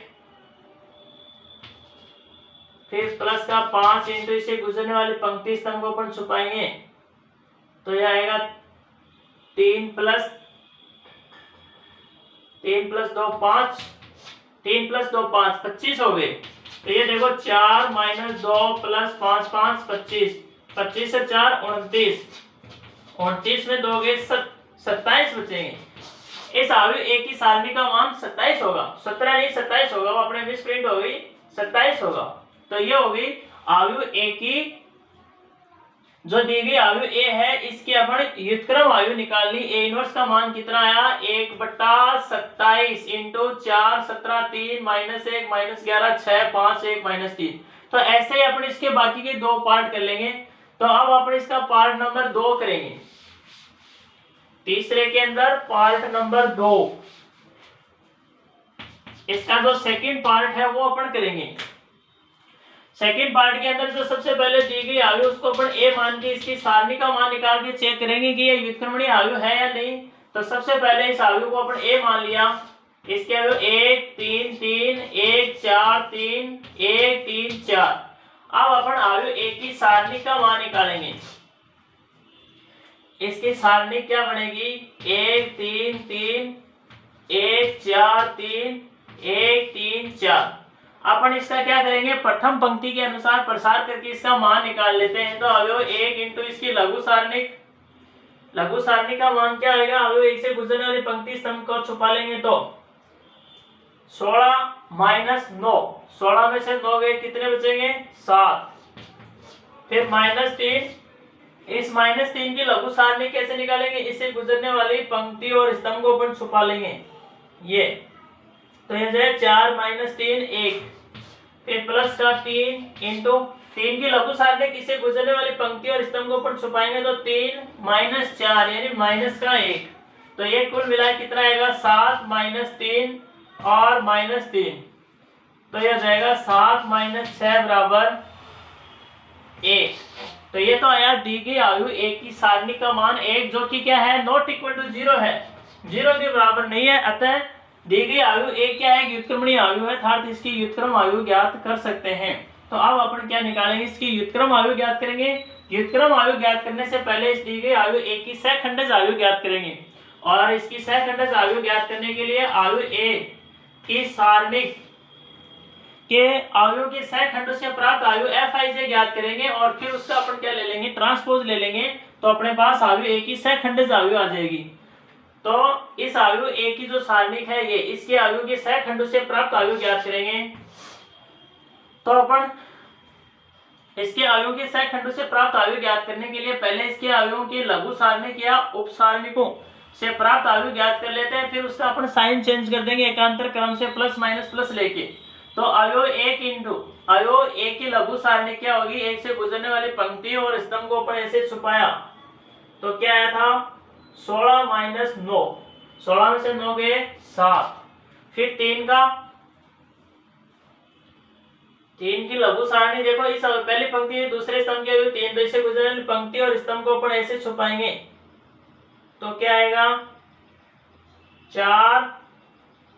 फिर प्लस का 5 इंटू इसे गुजरने वाली पंक्ति स्तंभ को अपन छुपाएंगे तो यह आएगा 3 + 2 5, 3 + 2 5, 25 हो गए। तो ये देखो 4 - 2 + 5 5 25, 25 से 4 29, 29 में 2 गए 27 बचेंगे। इस आयु एक ही सारणी का मान 27 होगा, 17 नहीं 27 होगा, वो अपने मिस प्रिंट हो गई, 27 होगा। तो ये होगी आयु एक ही, जो दी गई आयु ए है इसकी अपन व्युत्क्रम आयु निकालनी। ए इनवर्स का मान कितना आया, 1/27 इंटू 4 17 3 -1 -11 6 5 1 -3। तो ऐसे ही अपन इसके बाकी के 2 पार्ट कर लेंगे। तो अब अपन इसका पार्ट नंबर 2 करेंगे, तीसरे के अंदर पार्ट नंबर 2, इसका जो सेकंड पार्ट है वो अपन करेंगे। सेकंड पार्ट के अंदर जो सबसे पहले दी गई आयु उसको अपन ए मान के इसकी सारणी का मान निकाल के चेक करेंगे कि ये व्युत्क्रमणीय आयु है या नहीं। तो सबसे पहले इस आयु को अपन ए मान लिया, इसके आयु 1 3 3 1 4 3 1 3 4। अब अपन आयु ए की सारणी का मान निकालेंगे। इसकी सारणी क्या बनेगी, 1 3 3 1 4 3 1 3 4। अपन इसका क्या करेंगे, प्रथम पंक्ति के अनुसार प्रसार करके इसका मान निकाल लेते हैं। तो अवयव 1 इंटू इसकी लघु सारणी, लघु सारणी का मान क्या आएगा, अवयव 1 से गुजरने वाली पंक्ति स्तंभ को छुपा लेंगे तो 16 - 9, 16 में से 9 गए कितने बचेंगे 7, फिर -3, इस -3 की लघु सारणी कैसे निकालेंगे, इससे गुजरने वाली पंक्ति और स्तंभ को अपन छुपा लेंगे ये। तो ये जो है 4 - 3 1, फिर प्लस का 3 इंटू 3 की लघु सारणी किससे गुजरने वाली पंक्ति और स्तंभ को अपन छुपाएंगे तो 3 - 4 यानी माइनस का 1। तो ये कुल मिला कितना आएगा 7 - 3 और -3, तो यह जाएगा 7 - 6 बराबर 1। तो ये तो आया दी गई आयु एक की सारणी का मान 1, जो कि क्या है नॉट इक्वल टू 0 है, 0 के बराबर नहीं है। अतः दी गई आयु एक क्या है, व्युत्क्रमणीय आयु है, अर्थात इसकी व्युत्क्रम आयु ज्ञात कर सकते हैं। तो अब अपन क्या निकालेंगे, इसकी व्युत्क्रम आयु ज्ञात करेंगे। व्युत्क्रम आयु ज्ञात करने से पहले इस दी गई आयु एक की सहखंडज आयु ज्ञात करेंगे। और इसकी सहखंडज आयु ज्ञात करने के लिए आयु ए की सारणी के आयु के सहखंडों से प्राप्त आयु Fi ज्ञात करेंगे और फिर उसका अपन क्या ले लेंगे, ट्रांसपोज ले लेंगे। तो अपने पास आयु ए की सहखंडज आयु आ जाएगी। तो इस आयु ए की जो सारणिक है ये, इसके आयु के सहखंडों से प्राप्त आयु ज्ञात करेंगे। तो अपन इसके आयुओं के सहखंडों से प्राप्त आयु ज्ञात करने के लिए पहले इसके आयुओं के लघु सारणिक या उप सारणिकों से प्राप्त आयु ज्ञात कर लेते हैं। फिर उसका अपन साइन चेंज कर देंगे एकांतर क्रम से प्लस माइनस प्लस लेके। तो अवयव एक इंटू अवयव एक की लघु सारणी क्या होगी, एक से गुजरने वाली पंक्ति और स्तंभ को ऊपर ऐसे छुपाया तो क्या आया था 16 माइनस 9, 16 में से 9 गए 7, फिर 3 की लघु सारणी देखो, इस पहली पंक्ति दूसरे स्तंभ के अवयव 3, तो इसे गुजरने वाली पंक्ति और स्तंभ को ऊपर ऐसे छुपाएंगे तो क्या आएगा 4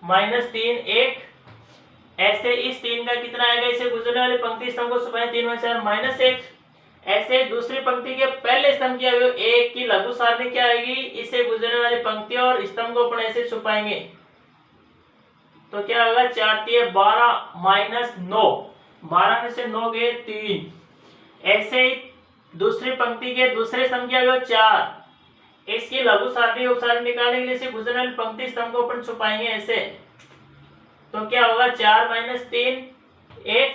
माइनस 3 1, ऐसे इस 3 का कितना आएगा, इसे गुजरने वाली पंक्ति स्तंभ को छुपाएं 3 में 4 माइनस 1, ऐसे दूसरी पंक्ति के पहले स्तंभ की अवयव 1 की लघु सारणी क्या आएगी, इसे गुजरने वाली पंक्ति और स्तंभ को ऊपर ऐसे छुपाएंगे तो क्या होगा 4 3 12 माइनस 9, 12 में से 9 गए 3, ऐसे ही दूसरी पंक्ति के दूसरे स्तंभ की अवयव 4, इसकी लघु सारणी उपसारणी निकालने के लिए इसे गुजरने वाली पंक्ति स्तंभ को ऊपर छुपाएंगे ऐसे तो क्या होगा 4 माइनस 3 1,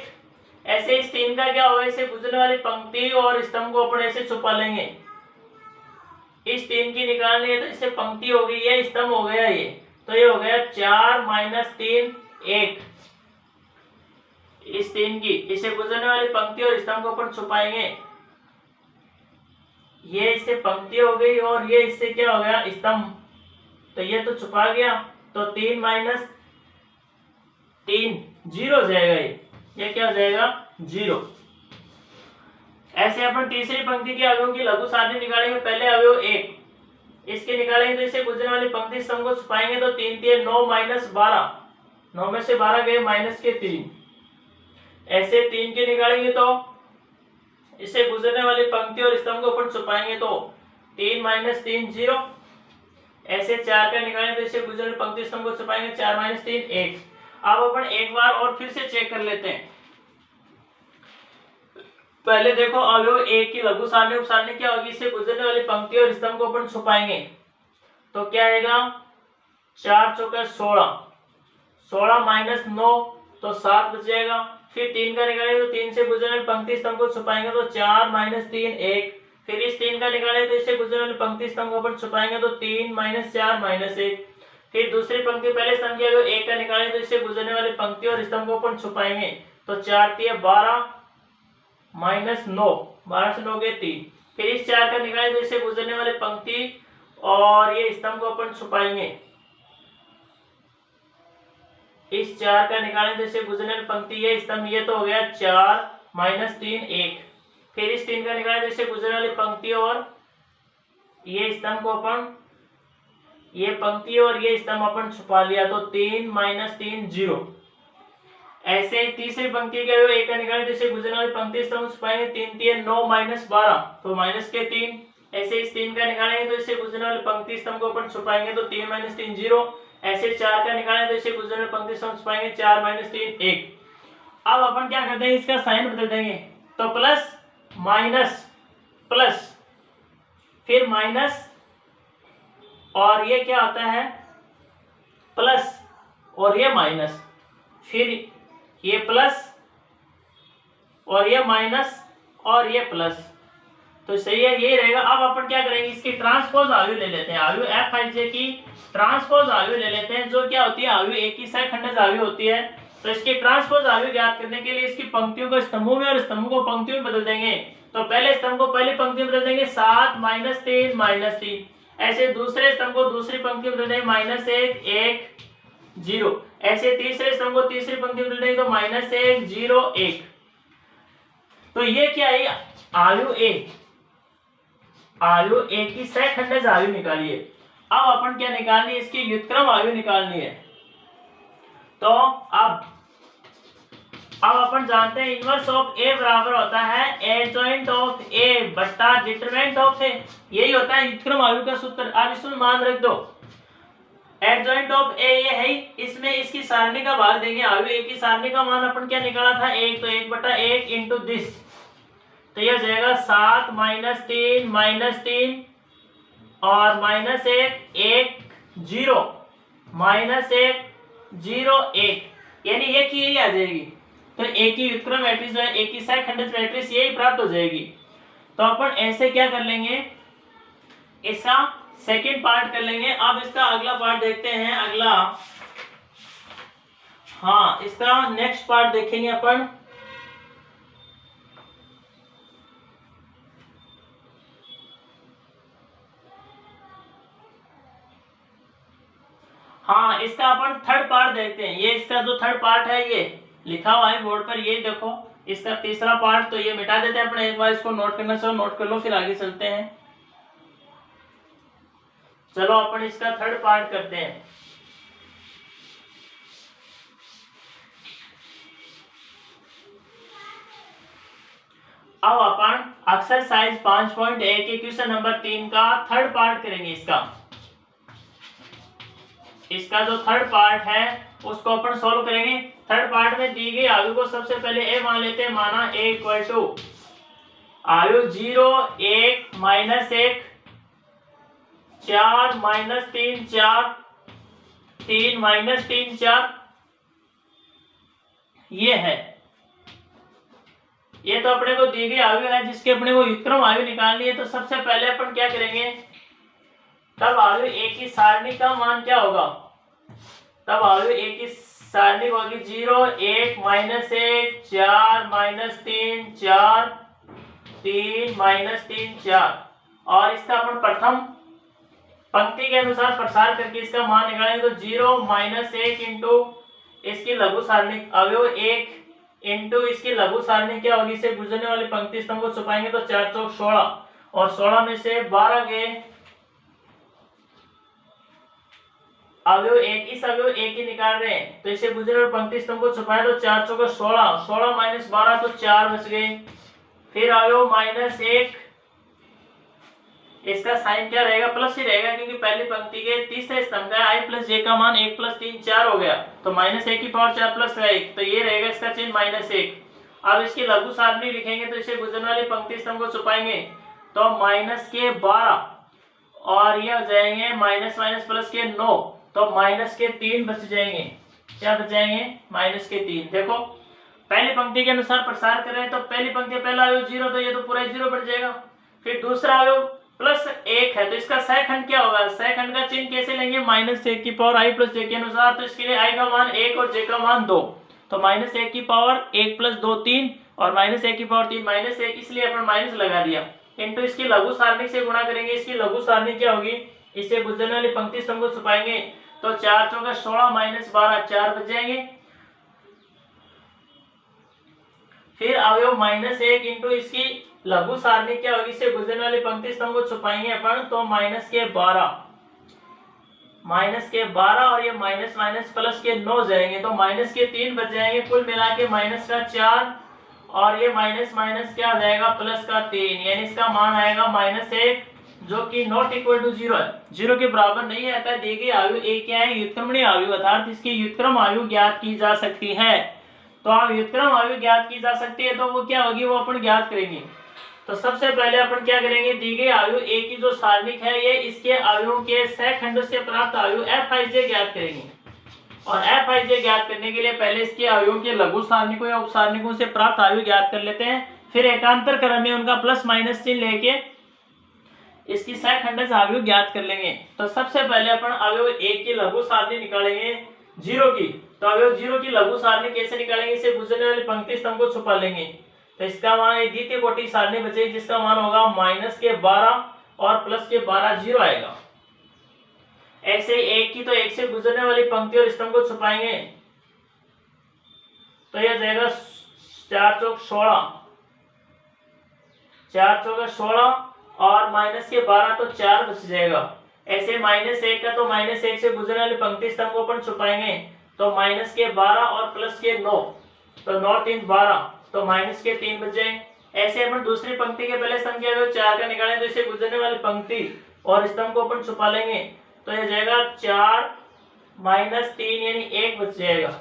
ऐसे इस 3 का क्या होगा, इसे गुजरने वाली पंक्ति और स्तंभ को ऊपर ऐसे छुपा लेंगे, इस 3 की निकालनी है तो इससे पंक्ति हो गई, ये स्तंभ हो गया, ये तो ये हो गया 4 माइनस 3 1, इस 3 की इसे गुजरने वाली पंक्ति और स्तंभ को ऊपर छुपाएंगे, ये इससे पंक्ति हो गई और ये इससे क्या हो गया स्तंभ, तो ये तो छुपा गया तो 3 माइनस 3 0 हो जाएगा, ये क्या हो जाएगा 0। ऐसे अपन तीसरी पंक्ति के अवयवों की लघु सारणी निकालेंगे, पहले अवयव 1, इसके निकालेंगे तो इसे गुजरने वाली पंक्ति स्तंभ को छुपाएंगे तो 3 3 9 माइनस 12, 9 में से 12 गए माइनस के 3, ऐसे 3 के निकालेंगे तो इसे गुजरने वाली पंक्ति और स्तंभ को ऊपर छुपाएंगे तो 3 माइनस 3 0, ऐसे 4 का निकालेंगे तो इसे गुजरने पंक्ति स्तंभ को छुपाएंगे 4 माइनस 3 1। अब अपन एक बार और फिर से चेक कर लेते हैं, पहले देखो अवयव एक की लघु सारणी उपसारणी क्या होगी, इसे गुजरने वाली पंक्ति और स्तंभ को अपन छुपाएंगे तो क्या आएगा 4 चौका 16, 16 माइनस 9 तो 7 बच जाएगा, फिर 3 का निकालेंगे तो 3 से गुजरने वाली पंक्ति स्तंभ को छुपाएंगे तो 4 माइनस 3 1, फिर इस 3 का निकालेंगे तो इसे गुजरने वाली पंक्ति स्तंभ को अपन छुपाएंगे तो 3 माइनस 4 माइनस 1, फिर दूसरी पंक्ति पहले स्तंभ की अवयव 1 का निकालेंगे तो इसे गुजरने वाली पंक्ति और स्तंभ को अपन छुपाएंगे तो 4 3 12 माइनस 9, 12 से 9 गए 3, फिर इस 4 का निकालेंगे तो इसे गुजरने वाली पंक्ति और ये स्तंभ को अपन छुपाएंगे, इस 4 का निकालेंगे तो इसे गुजरने वाली पंक्ति ये स्तंभ, ये तो हो गया 4 माइनस 3 1, फिर इस 3 का निकालेंगे तो इसे गुजरने वाली पंक्ति और ये स्तंभ को अपन ये पंक्ति और ये स्तंभ अपन छुपा लिया तो 3 माइनस 3 0, ऐसे ही तीसरी पंक्ति के अवयव 1 का निकालेंगे तो इसे गुजरने वाली पंक्ति स्तंभ छुपाएंगे 3 3 9 माइनस 12 तो माइनस के 3, ऐसे इस 3 का निकालेंगे तो इसे गुजरने वाली पंक्ति स्तंभ को अपन छुपाएंगे तो 3 माइनस 3 0, ऐसे 4 का निकालेंगे तो इसे गुजरने वाली पंक्ति स्तंभ छुपाएंगे 4 माइनस 3 1। अब अपन क्या करते हैं, इसका साइन बदल देंगे तो प्लस माइनस प्लस फिर माइनस और ये क्या आता है प्लस और ये माइनस, फिर ये प्लस और ये माइनस और ये प्लस, तो सही है यही रहेगा। अब अपन क्या करेंगे, इसकी ट्रांसपोज आयु ले लेते हैं, आयु एफ आई जे की ट्रांसपोज आयु ले लेते हैं, जो क्या होती है आयु एक ही सहखंडज आयु होती है। तो इसकी ट्रांसपोज आयु ज्ञात करने के लिए इसकी पंक्तियों को स्तंभों में और स्तंभों को पंक्तियों में बदल देंगे। तो पहले स्तंभ को पहली पंक्ति में बदल देंगे 7 माइनस 3 माइनस 3, ऐसे दूसरे स्तंभ को दूसरी पंक्ति में बदल देंगे -1 1 0, ऐसे तीसरे स्तंभ को तीसरी पंक्ति में बदल देंगे तो -1 0 1। तो ये क्या है आयु ए की सहखंडज आयु निकालिए। अब अपन क्या निकालनी है, इसकी व्युत्क्रम आयु निकालनी है। तो अब अपन जानते हैं इनवर्स ऑफ ए बराबर होता है एडजॉइंट ऑफ ए बट्टा डिटरमिनेंट ऑफ ए, यही होता है व्युत्क्रम आयु का सूत्र। अब इसमें मान रख दो एडजॉइंट ऑफ ए ये है, इसमें इसकी सारणी का भाग देंगे, आयु ए की सारणी का मान अपन क्या निकाला था 1, तो 1/1 इंटू दिस, तो यह जाएगा 7 माइनस 3 माइनस 3 और -1 1 0 -1 0 1, यानी ये की यही आ जाएगी। तो ए की व्युत्क्रम मैट्रिक्स जो है ए की सहखंडज मैट्रिक्स यही प्राप्त हो जाएगी। तो अपन ऐसे क्या कर लेंगे, इसका सेकंड पार्ट कर लेंगे। अब इसका अगला पार्ट देखते हैं। हाँ, इसका नेक्स्ट पार्ट देखेंगे अपन। हाँ, इसका अपन थर्ड पार्ट देखते हैं। ये इसका जो थर्ड पार्ट है ये लिखा हुआ है बोर्ड पर, ये देखो इसका तीसरा पार्ट, तो ये मिटा देते हैं अपने। एक बार इसको नोट करना चाहो नोट कर लो, फिर आगे चलते हैं। चलो अपन इसका थर्ड पार्ट करते हैं। अब अपन एक्सरसाइज 5.1 के क्वेश्चन नंबर 3 का थर्ड पार्ट करेंगे। इसका जो थर्ड पार्ट है उसको अपन सॉल्व करेंगे। थर्ड पार्ट में दी गई आयु को सबसे पहले ए मान लेते हैं। माना ए इक्वल टू आयु 0, 1, -1, 4, -3, 4, 3, -3, 4, ये है। ये तो अपने को दी गई आयु है जिसके अपने को व्युत्क्रम आयु निकालनी है। तो सबसे पहले अपन क्या करेंगे, तब आयु ए की सारणी का मान क्या होगा, तब आयु ए की सारणी होगी 0, 1, -1, 4, -3, 4, 3, -3, 4। और इसका अपन प्रथम पंक्ति के अनुसार प्रसार करके इसका मान निकालेंगे। तो 0, -1 इंटू इसकी लघु सारणी अवयव 1 इंटू इसकी लघु सारणी क्या होगी, इसे गुजरने वाली पंक्ति स्तंभ को छुपाएंगे तो 4 चौक 16, और 16 में से 12 गए अवयव 1, इस अवयव 1 ही निकाल रहे हैं तो इसे गुजरने वाली पंक्ति स्तंभ को छुपाए तो 4 चौक 16, 16 - 12 तो 4 बच गए। फिर अवयव -1, इसका साइन क्या रहेगा, प्लस ही रहेगा, क्योंकि पहली पंक्ति के तीसरे स्तंभ का i + j का मान 1 + 3 4 हो गया। तो -1 की पावर 4 + 1, तो ये रहेगा इसका चिन्ह -1। अब इसकी लघु सारणी लिखेंगे तो इसे गुजरने वाली पंक्ति स्तंभ को छुपाएंगे तो -12, और ये हो जाएंगे -+9, तो -3 बच जाएंगे। क्या बच जाएंगे, -3। देखो पहली पंक्ति के अनुसार प्रसार कर रहे हैं तो पहली पंक्ति पहला अवयव 0, तो ये तो पूरा 0 बन जाएगा। फिर दूसरा अवयव +1 है तो इसका सहखंड क्या होगा, सहखंड का चिन्ह कैसे लेंगे, -1 की पावर i + j के अनुसार। तो इसके लिए i का मान 1 और j का मान 2, तो -1 की पावर 1 + 2 3, और -1 की पावर 3 -1, इसलिए अपन माइनस लगा दिया। इंटू इसकी लघु सारणी से गुणा करेंगे। इसकी लघु सारणी क्या होगी, इसे गुजरने वाली पंक्ति स्तंभ को छुपाएंगे तो 4 चौका 16 - 12 4 बच जाएंगे। फिर अवयव -1 इंटू इसकी लघु सारणी क्या होगी, इसे गुजरने वाली पंक्ति स्तंभ को छुपाएंगे अपन तो -12 और ये माइनस प्लस के 9 जाएंगे तो -3 बच जाएंगे। कुल मिला के -4 और ये माइनस क्या आ जाएगा, +3, यानी इसका मान आएगा -1, जो कि नॉट इक्वल टू 0 है, 0 के बराबर नहीं आता है। दी गई आयु ए क्या है, व्युत्क्रमणीय आयु, अर्थात इसकी व्युत्क्रम आयु ज्ञात की जा सकती है। तो आप व्युत्क्रम आयु ज्ञात की जा सकती है तो वो क्या होगी, वो अपन ज्ञात करेंगे। तो सबसे पहले अपन क्या करेंगे, दी गई आयु ए की जो सारणिक है ये इसके आयुओं के सहखंड से प्राप्त आयु Fij ज्ञात करेंगे। और Fij ज्ञात करने के लिए पहले इसके आयुओं के लघु सारणिकों या उपसारणिकों से प्राप्त आयु ज्ञात कर लेते हैं, फिर एकांतर क्रम में उनका प्लस माइनस चिन्ह लेके इसकी सहखंड से आयु ज्ञात कर लेंगे। तो सबसे पहले अपन अवयव ए की लघु सारणी निकालेंगे 0 की। तो अवयव 0 की लघु सारणी कैसे निकालेंगे, इसे गुजरने वाली पंक्ति स्तंभ को छुपा लेंगे तो इसका मान द्वितीय कोटि सारणी बचेगी जिसका मान होगा -12 और +12 0 आएगा। ऐसे एक की तो एक से गुजरने वाली पंक्ति और स्तंभ को छुपाएंगे तो यह जाएगा 4 चौक 16, 4 चौका 16 और -12 तो 4 बच जाएगा। ऐसे -1 का तो -1 से गुजरने वाली पंक्ति स्तंभ को अपन छुपाएंगे तो -12 और +9, तो 9 3 12, तो -3 बच जाए। ऐसे अपन दूसरी पंक्ति के पहले स्तंभ के 4 का निकालें तो इसे गुजरने वाली पंक्ति और स्तंभ को अपन छुपा लेंगे तो यह जाएगा 4 -3 यानी 1 बच जाएगा।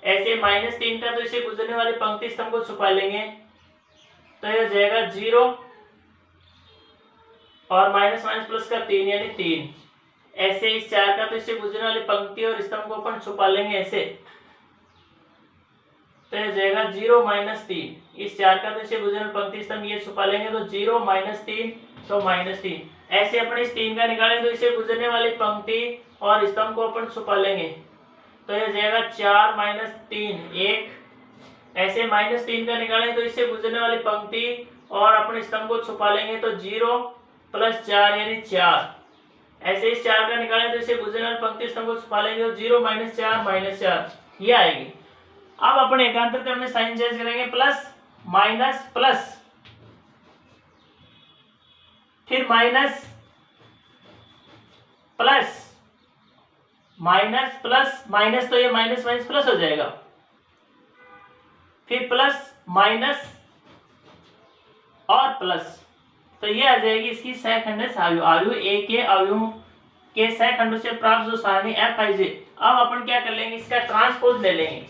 ऐसे -3 का तो इसे गुजरने वाली पंक्ति स्तंभ को छुपा लेंगे तो यह जाएगा 0 और माइनस प्लस का 3 यानी 3। ऐसे इस 4 का तो इसे गुजरने वाली पंक्ति और स्तंभ को अपन छुपा लेंगे ऐसे तो यह जाएगा 0 -3। इस 4 का तो इसे गुजरने वाली पंक्ति स्तंभ ये छुपा लेंगे तो 0 -3 तो -3। ऐसे अपन इस 3 का निकालेंगे तो इसे गुजरने वाली पंक्ति और स्तंभ को अपन छुपा लेंगे तो ये जाएगा 4 माइनस 3 1। ऐसे माइनस 3 का निकालेंगे तो इससे गुजरने वाली पंक्ति और अपने स्तंभ को छुपा लेंगे तो 0 प्लस 4 यानी 4। ऐसे इस 4 का निकालें तो इससे गुजरने वाली पंक्ति स्तंभ को छुपा लेंगे तो 0 माइनस 4 ये आएगी। अब अपन एकांतर क्रम में साइन चेंज करेंगे, प्लस माइनस प्लस फिर minus plus minus plus minus, तो ये माइनस माइनस प्लस हो जाएगा, फिर प्लस माइनस और प्लस, तो ये आ जाएगी इसकी सहखंड आयु। आयु ए के अवयवों के सहखंडों से प्राप्त जो सारणी एफ आई जे। अब अपन क्या कर लेंगे, इसका ट्रांसपोज ले लेंगे,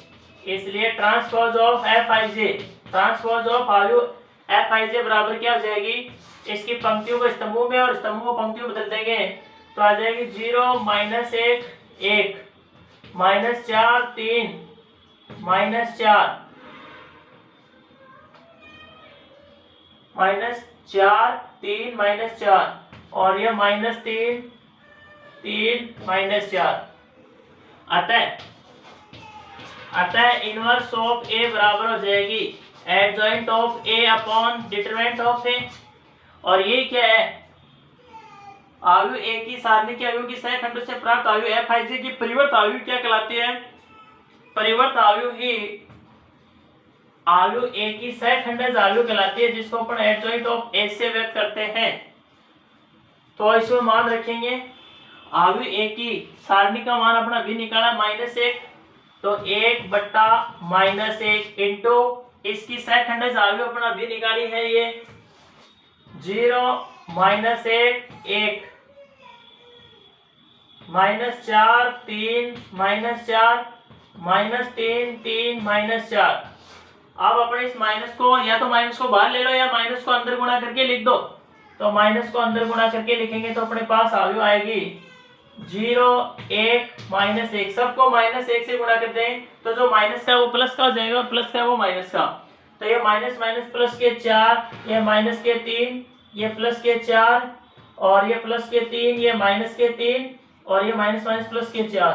इसलिए transpose of F I J, transpose of आयु एफ आई जे बराबर क्या हो जाएगी, इसकी पंक्तियों को स्तंभों में और स्तंभों को पंक्तियों बदल देंगे तो आ जाएगी 0 minus 1 1 minus 4 3 minus 4 minus 4 3 minus 4 और यह माइनस 3 3 माइनस 4। अतः इनवर्स ऑफ ए बराबर हो जाएगी adjoint of A upon determinant of A. और ये क्या है, आयु ए की सारणी के अवयवों की सहखंडों से प्राप्त आयु एफ आई जे की परिवर्त आयु क्या कहलाती है, परिवर्त आयु ही आयु ए की सहखंड आयु कहलाती है, जिसको अपन एडजॉइंट ऑफ ए से व्यक्त करते हैं। तो इसमें मान रखेंगे आयु ए की सारणी का मान अपना भी निकाला -1, तो 1 बट्टा -1 इंटू इसकी सहखंड आयु अपना भी निकाली है ये 0 minus 1 1 minus 4 3 minus 4 minus 3 3 minus 4। अब अपने इस माइनस को या तो माइनस को बाहर ले लो या माइनस को अंदर गुणा करके लिख दो। तो माइनस को अंदर गुणा करके लिखेंगे तो अपने पास आयु आएगी 0 1 माइनस 1। सबको -1 से गुणा कर दें तो जो माइनस का वो प्लस का हो जाएगा और प्लस का वो माइनस का। तो ये माइनस माइनस प्लस के 4, ये माइनस के 3, ये प्लस के 4 और ये प्लस के 3, ये माइनस के 3 और ये माइनस माइनस प्लस के 4।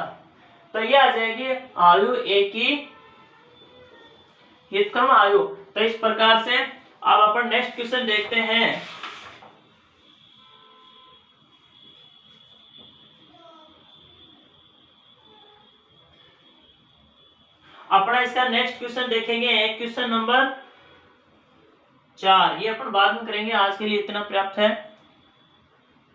तो ये आ जाएगी आयु ए की व्युत्क्रम आयु। तो इस प्रकार से अब अपन नेक्स्ट क्वेश्चन देखते हैं। अपना इसका नेक्स्ट क्वेश्चन देखेंगे, क्वेश्चन नंबर 4। ये अपन बाद में करेंगे, आज के लिए इतना पर्याप्त है,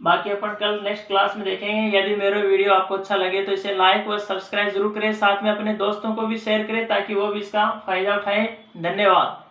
बाकी अपन कल नेक्स्ट क्लास में देखेंगे। यदि मेरा वीडियो आपको अच्छा लगे तो इसे लाइक व सब्सक्राइब जरूर करें, साथ में अपने दोस्तों को भी शेयर करें ताकि वो भी इसका फायदा उठाएं। धन्यवाद।